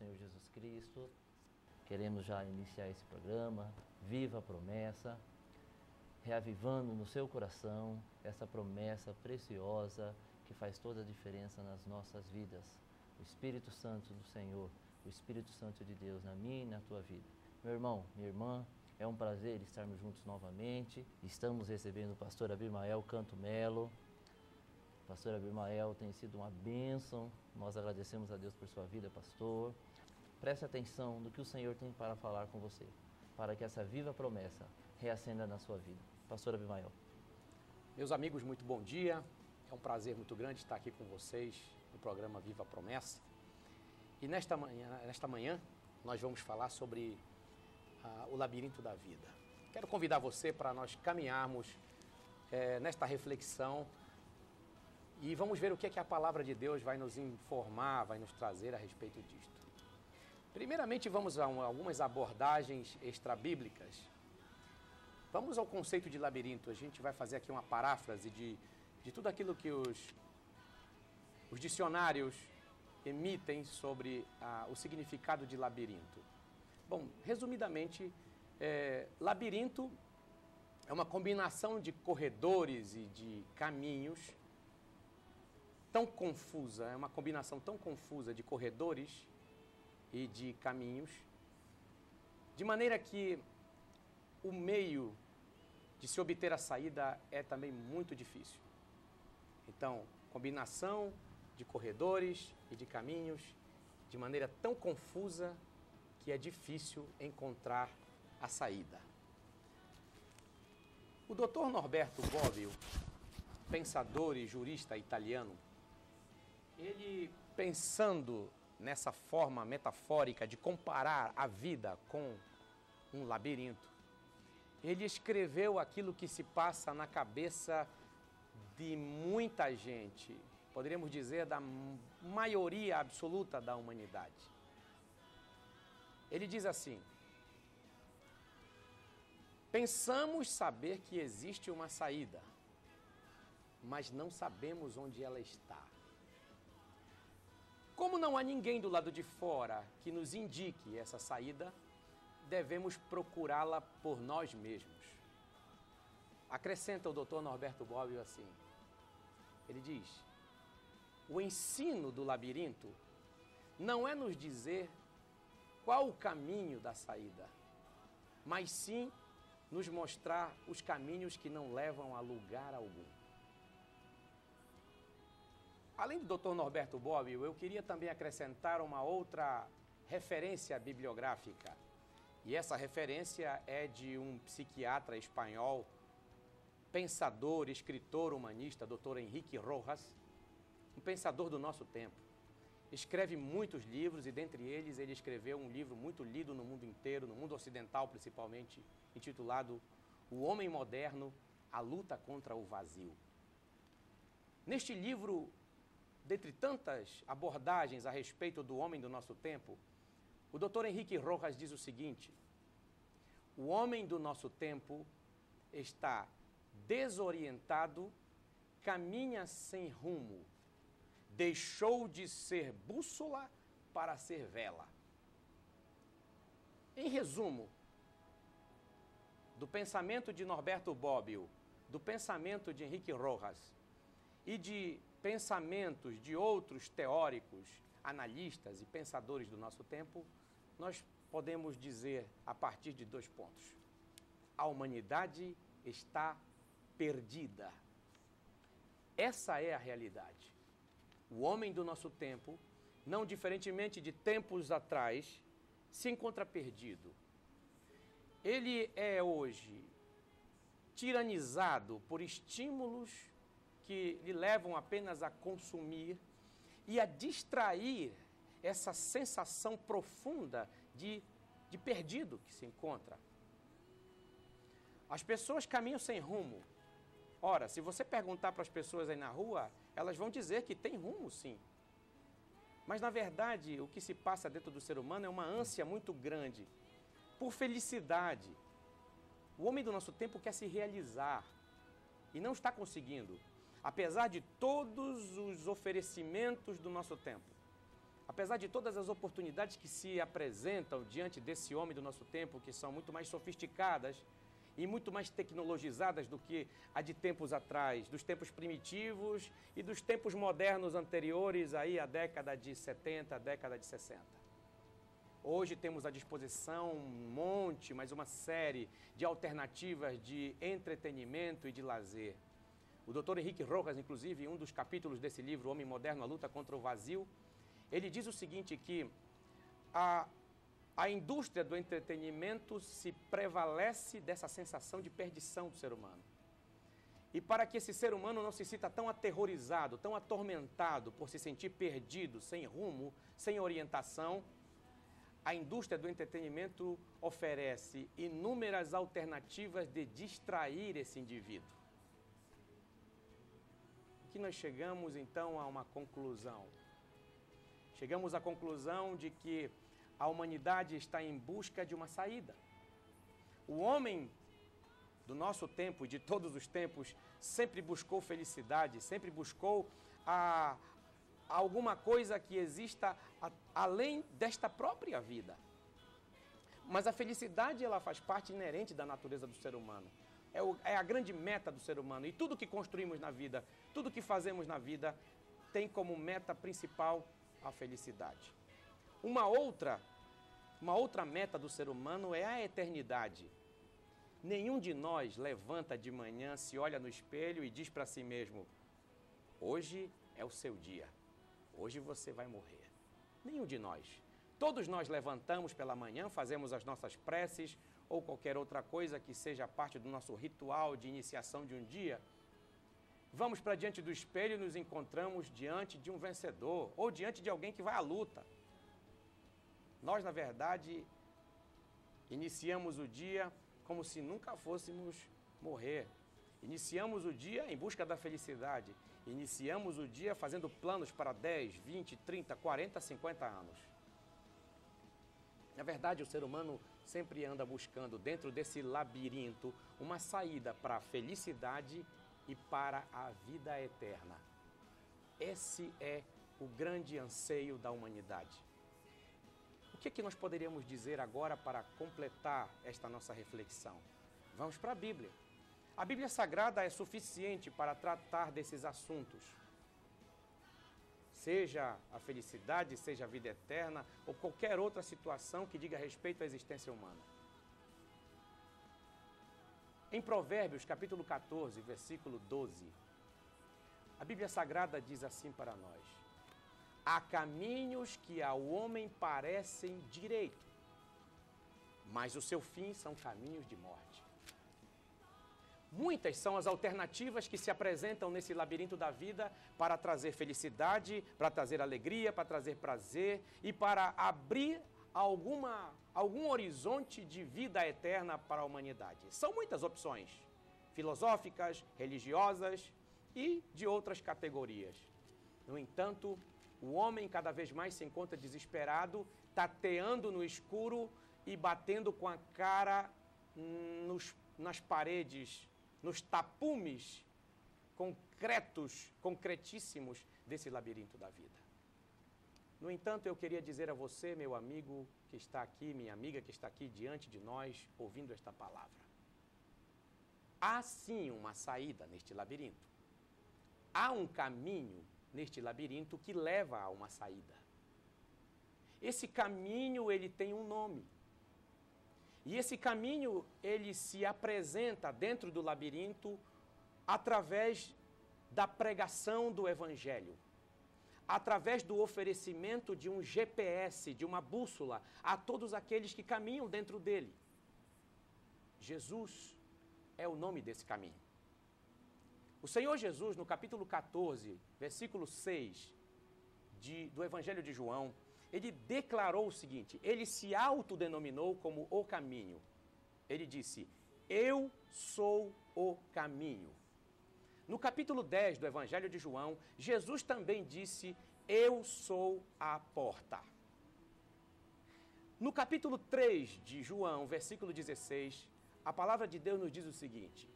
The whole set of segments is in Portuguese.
Senhor Jesus Cristo. Queremos já iniciar esse programa, Viva a Promessa, reavivando no seu coração essa promessa preciosa que faz toda a diferença nas nossas vidas. O Espírito Santo do Senhor, o Espírito Santo de Deus na minha e na tua vida. Meu irmão, minha irmã, é um prazer estarmos juntos novamente. Estamos recebendo o pastor Abimael Canto Melo. O pastor Abimael tem sido uma bênção. Nós agradecemos a Deus por sua vida, pastor. Preste atenção no que o Senhor tem para falar com você, para que essa viva promessa reacenda na sua vida. Pastor Abimael. Meus amigos, muito bom dia. É um prazer muito grande estar aqui com vocês no programa Viva a Promessa. E nesta manhã nós vamos falar sobre o labirinto da vida. Quero convidar você para nós caminharmos nesta reflexão e vamos ver o que é que a palavra de Deus vai nos informar, vai nos trazer a respeito disto. Primeiramente, vamos a algumas abordagens extrabíblicas. Vamos ao conceito de labirinto. A gente vai fazer aqui uma paráfrase de tudo aquilo que os dicionários emitem sobre o significado de labirinto. Bom, resumidamente, labirinto é uma combinação de corredores e de caminhos tão confusa, é uma combinação tão confusa de corredores e de caminhos, de maneira que o meio de se obter a saída é também muito difícil. Então, combinação de corredores e de caminhos, de maneira tão confusa que é difícil encontrar a saída. O Dr. Norberto Bobbio, pensador e jurista italiano, ele, pensando nessa forma metafórica de comparar a vida com um labirinto, ele escreveu aquilo que se passa na cabeça de muita gente, poderíamos dizer da maioria absoluta da humanidade. Ele diz assim: pensamos saber que existe uma saída, mas não sabemos onde ela está. Como não há ninguém do lado de fora que nos indique essa saída, devemos procurá-la por nós mesmos. Acrescenta o Dr. Norberto Bobbio assim. Ele diz: o ensino do labirinto não é nos dizer qual o caminho da saída, mas sim nos mostrar os caminhos que não levam a lugar algum. Além do Dr. Norberto Bobbio, eu queria também acrescentar uma outra referência bibliográfica. E essa referência é de um psiquiatra espanhol, pensador, escritor, humanista, Dr. Enrique Rojas, um pensador do nosso tempo. Escreve muitos livros e, dentre eles, ele escreveu um livro muito lido no mundo inteiro, no mundo ocidental principalmente, intitulado O Homem Moderno, a Luta contra o Vazio. Neste livro, dentre tantas abordagens a respeito do homem do nosso tempo, o Dr. Enrique Rojas diz o seguinte: o homem do nosso tempo está desorientado, caminha sem rumo, deixou de ser bússola para ser vela. Em resumo, do pensamento de Norberto Bobbio, do pensamento de Enrique Rojas e de pensamentos de outros teóricos, analistas e pensadores do nosso tempo, nós podemos dizer a partir de 2 pontos. A humanidade está perdida. Essa é a realidade. O homem do nosso tempo, não diferentemente de tempos atrás, se encontra perdido. Ele é hoje tiranizado por estímulos que lhe levam apenas a consumir e a distrair essa sensação profunda de perdido que se encontra. As pessoas caminham sem rumo. Ora, se você perguntar para as pessoas aí na rua, elas vão dizer que tem rumo, sim. Mas, na verdade, o que se passa dentro do ser humano é uma ânsia muito grande por felicidade. O homem do nosso tempo quer se realizar e não está conseguindo, apesar de todos os oferecimentos do nosso tempo. apesar de todas as oportunidades que se apresentam diante desse homem do nosso tempo, que são muito mais sofisticadas e muito mais tecnologizadas do que a de tempos atrás, dos tempos primitivos e dos tempos modernos anteriores aí à década de 70, à década de 60. Hoje temos à disposição um monte, mas uma série de alternativas de entretenimento e de lazer. O Dr. Henrique Rojas, inclusive, em um dos capítulos desse livro, O Homem Moderno, a Luta contra o Vazio, ele diz o seguinte, que a indústria do entretenimento se prevalece dessa sensação de perdição do ser humano. E para que esse ser humano não se sinta tão aterrorizado, tão atormentado por se sentir perdido, sem rumo, sem orientação, a indústria do entretenimento oferece inúmeras alternativas de distrair esse indivíduo. Aqui nós chegamos então a uma conclusão. Chegamos à conclusão de que a humanidade está em busca de uma saída. O homem do nosso tempo e de todos os tempos sempre buscou felicidade, sempre buscou alguma coisa que exista além desta própria vida. Mas a felicidade, ela faz parte inerente da natureza do ser humano. É a grande meta do ser humano. E tudo que construímos na vida, tudo que fazemos na vida, tem como meta principal a felicidade. Uma outra meta do ser humano é a eternidade. Nenhum de nós levanta de manhã, se olha no espelho e diz para si mesmo: hoje é o seu dia, hoje você vai morrer. Nenhum de nós. Todos nós levantamos pela manhã, fazemos as nossas preces ou qualquer outra coisa que seja parte do nosso ritual de iniciação de um dia. Vamos para diante do espelho e nos encontramos diante de um vencedor ou diante de alguém que vai à luta. Nós, na verdade, iniciamos o dia como se nunca fôssemos morrer. Iniciamos o dia em busca da felicidade. Iniciamos o dia fazendo planos para 10, 20, 30, 40, 50 anos. Na verdade, o ser humano sempre anda buscando, dentro desse labirinto, uma saída para a felicidade e para a vida eterna. Esse é o grande anseio da humanidade. O que é que nós poderíamos dizer agora para completar esta nossa reflexão? Vamos para a Bíblia. A Bíblia Sagrada é suficiente para tratar desses assuntos. Seja a felicidade, seja a vida eterna, ou qualquer outra situação que diga respeito à existência humana. Em Provérbios, capítulo 14, versículo 12, a Bíblia Sagrada diz assim para nós: há caminhos que ao homem parecem direito, mas o seu fim são caminhos de morte. Muitas são as alternativas que se apresentam nesse labirinto da vida para trazer felicidade, para trazer alegria, para trazer prazer e para abrir algum horizonte de vida eterna para a humanidade. São muitas opções, filosóficas, religiosas e de outras categorias. No entanto, o homem cada vez mais se encontra desesperado, tateando no escuro e batendo com a cara nas paredes, nos tapumes concretíssimos desse labirinto da vida. No entanto, eu queria dizer a você, meu amigo que está aqui, minha amiga que está aqui diante de nós, ouvindo esta palavra: há sim uma saída neste labirinto. Há um caminho neste labirinto que leva a uma saída. Esse caminho, ele tem um nome. E esse caminho, ele se apresenta dentro do labirinto através da pregação do Evangelho, através do oferecimento de um GPS, de uma bússola, a todos aqueles que caminham dentro dele. Jesus é o nome desse caminho. O Senhor Jesus, no capítulo 14, versículo 6 do Evangelho de João, ele declarou o seguinte: ele se autodenominou como o caminho. Ele disse: eu sou o caminho. No capítulo 10 do Evangelho de João, Jesus também disse: eu sou a porta. No capítulo 3 de João, versículo 16, a palavra de Deus nos diz o seguinte: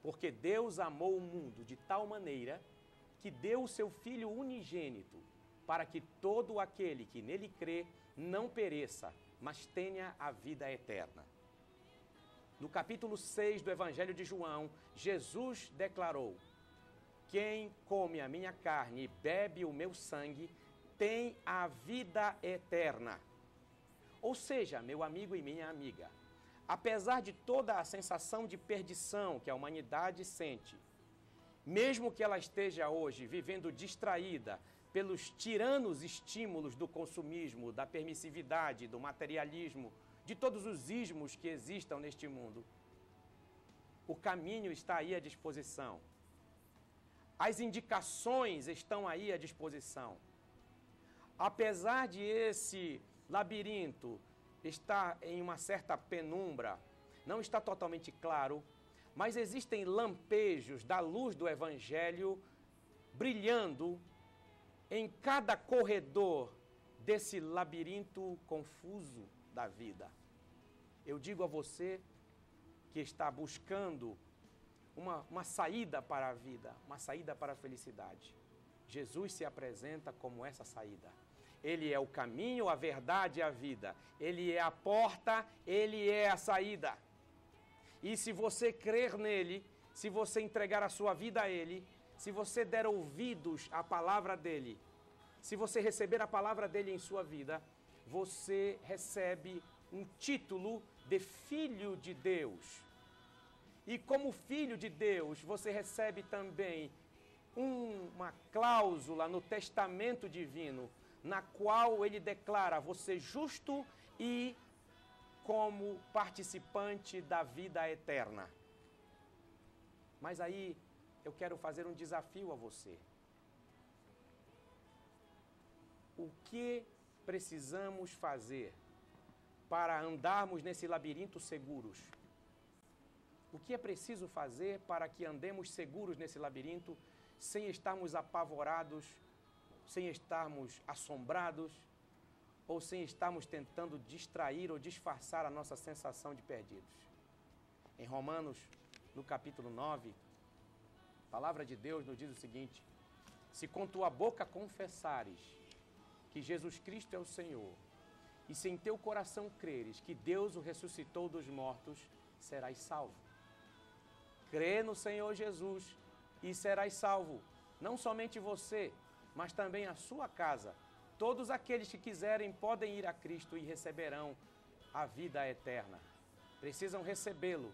porque Deus amou o mundo de tal maneira que deu o seu Filho unigênito, para que todo aquele que nele crê não pereça, mas tenha a vida eterna. No capítulo 6 do Evangelho de João, Jesus declarou: quem come a minha carne e bebe o meu sangue tem a vida eterna. Ou seja, meu amigo e minha amiga, apesar de toda a sensação de perdição que a humanidade sente, mesmo que ela esteja hoje vivendo distraída pelos tiranos estímulos do consumismo, da permissividade, do materialismo, de todos os ismos que existam neste mundo, o caminho está aí à disposição. As indicações estão aí à disposição. Apesar de esse labirinto estar em uma certa penumbra, não está totalmente claro, mas existem lampejos da luz do Evangelho brilhando em cada corredor desse labirinto confuso da vida. Eu digo a você que está buscando uma saída para a vida, uma saída para a felicidade. Jesus se apresenta como essa saída. Ele é o caminho, a verdade e a vida. Ele é a porta, ele é a saída. E se você crer nele, se você entregar a sua vida a ele, se você der ouvidos à palavra dele, se você receber a palavra dele em sua vida, você recebe um título de filho de Deus. E como filho de Deus, você recebe também uma cláusula no testamento divino, na qual ele declara você justo e como participante da vida eterna. Mas aí eu quero fazer um desafio a você. O que precisamos fazer para andarmos nesse labirinto seguros? O que é preciso fazer para que andemos seguros nesse labirinto, sem estarmos apavorados, sem estarmos assombrados, ou sem estarmos tentando distrair ou disfarçar a nossa sensação de perdidos? Em Romanos, no capítulo 9, a palavra de Deus nos diz o seguinte: se com tua boca confessares que Jesus Cristo é o Senhor, e se em teu coração creres que Deus o ressuscitou dos mortos, serás salvo. Crê no Senhor Jesus e serás salvo. Não somente você, mas também a sua casa. Todos aqueles que quiserem podem ir a Cristo e receberão a vida eterna. Precisam recebê-lo.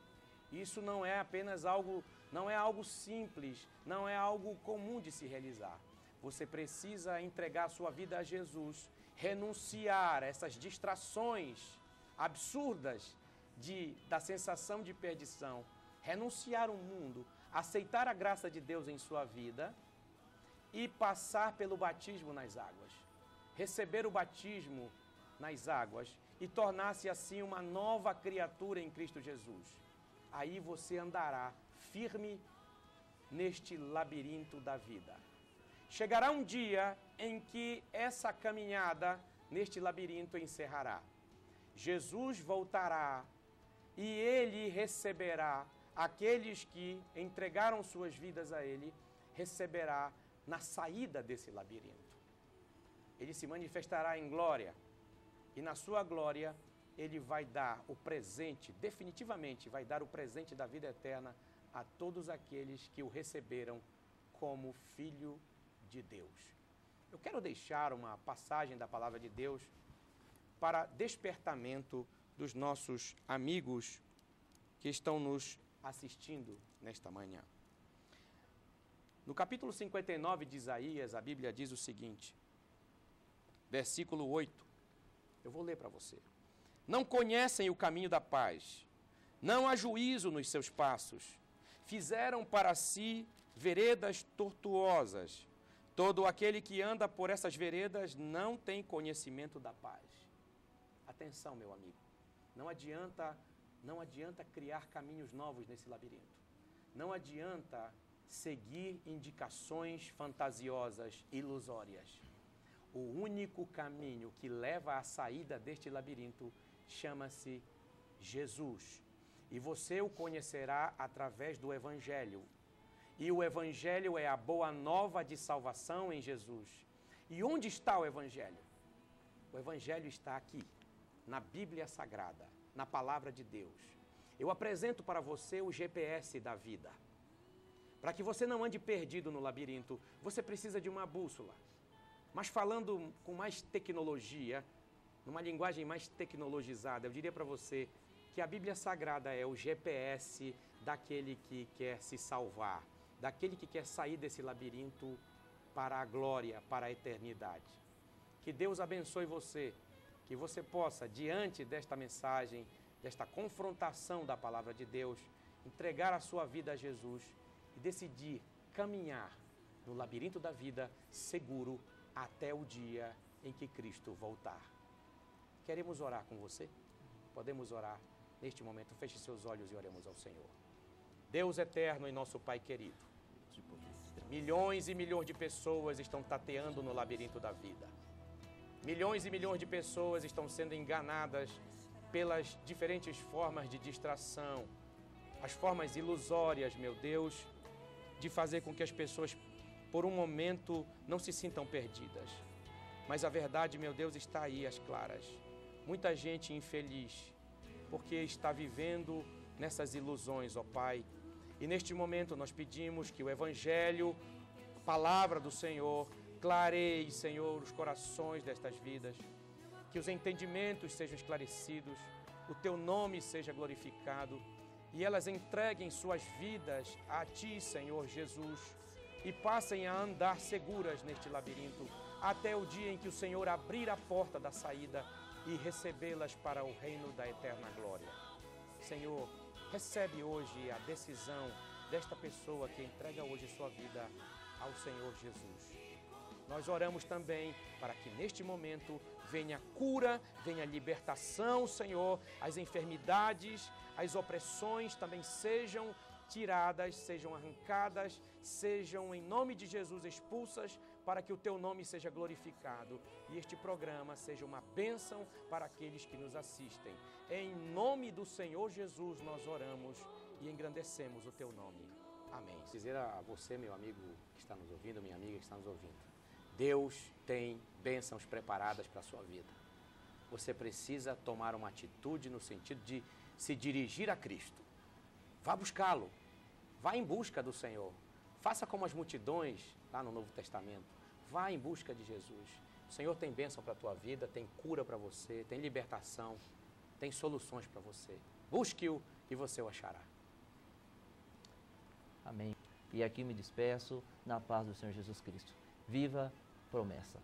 Isso não é apenas algo, não é algo simples, não é algo comum de se realizar. Você precisa entregar a sua vida a Jesus, renunciar a essas distrações absurdas da sensação de perdição, renunciar o mundo, aceitar a graça de Deus em sua vida e passar pelo batismo nas águas. Receber o batismo nas águas e tornar-se assim uma nova criatura em Cristo Jesus. Aí você andará firme neste labirinto da vida. Chegará um dia em que essa caminhada neste labirinto encerrará. Jesus voltará e ele receberá aqueles que entregaram suas vidas a ele, receberá na saída desse labirinto. Ele se manifestará em glória e na sua glória ele vai dar o presente, definitivamente vai dar o presente da vida eterna a todos aqueles que o receberam como filho de Deus. Eu quero deixar uma passagem da palavra de Deus para despertamento dos nossos amigos que estão nos assistindo nesta manhã. No capítulo 59 de Isaías, a Bíblia diz o seguinte, versículo 8, eu vou ler para você. Não conhecem o caminho da paz, não há juízo nos seus passos, fizeram para si veredas tortuosas. Todo aquele que anda por essas veredas não tem conhecimento da paz. Atenção, meu amigo, não adianta criar caminhos novos nesse labirinto. Não adianta seguir indicações fantasiosas, ilusórias. O único caminho que leva à saída deste labirinto chama-se Jesus. E você o conhecerá através do Evangelho. E o Evangelho é a boa nova de salvação em Jesus. E onde está o Evangelho? O Evangelho está aqui, na Bíblia Sagrada, na Palavra de Deus. Eu apresento para você o GPS da vida. Para que você não ande perdido no labirinto, você precisa de uma bússola. Mas falando com mais tecnologia, numa linguagem mais tecnologizada, eu diria para você que a Bíblia Sagrada é o GPS daquele que quer se salvar, daquele que quer sair desse labirinto para a glória, para a eternidade. Que Deus abençoe você, que você possa, diante desta mensagem, desta confrontação da palavra de Deus, entregar a sua vida a Jesus e decidir caminhar no labirinto da vida seguro até o dia em que Cristo voltar. Queremos orar com você? Podemos orar neste momento. Feche seus olhos e oremos ao Senhor. Deus eterno e nosso Pai querido, milhões e milhões de pessoas estão tateando no labirinto da vida. Milhões e milhões de pessoas estão sendo enganadas pelas diferentes formas de distração, as formas ilusórias, meu Deus, de fazer com que as pessoas, por um momento, não se sintam perdidas. Mas a verdade, meu Deus, está aí às claras. Muita gente infeliz, porque está vivendo nessas ilusões, ó Pai. E neste momento nós pedimos que o Evangelho, a palavra do Senhor, clareie, Senhor, os corações destas vidas, que os entendimentos sejam esclarecidos, o Teu nome seja glorificado e elas entreguem suas vidas a Ti, Senhor Jesus, e passem a andar seguras neste labirinto, até o dia em que o Senhor abrir a porta da saída e recebê-las para o reino da eterna glória. Senhor, recebe hoje a decisão desta pessoa que entrega hoje sua vida ao Senhor Jesus. Nós oramos também para que neste momento venha cura, venha libertação, Senhor, as enfermidades, as opressões também sejam tiradas, sejam arrancadas, sejam em nome de Jesus expulsas, para que o Teu nome seja glorificado e este programa seja uma bênção para aqueles que nos assistem. Em nome do Senhor Jesus nós oramos e engrandecemos o Teu nome. Amém. Dizer a você, meu amigo que está nos ouvindo, minha amiga que está nos ouvindo, Deus tem bênçãos preparadas para a sua vida. Você precisa tomar uma atitude no sentido de se dirigir a Cristo. Vá buscá-lo. Vá em busca do Senhor. Faça como as multidões lá no Novo Testamento. Vá em busca de Jesus. O Senhor tem bênção para a tua vida, tem cura para você, tem libertação, tem soluções para você. Busque-o e você o achará. Amém. E aqui me despeço na paz do Senhor Jesus Cristo. Viva promessa.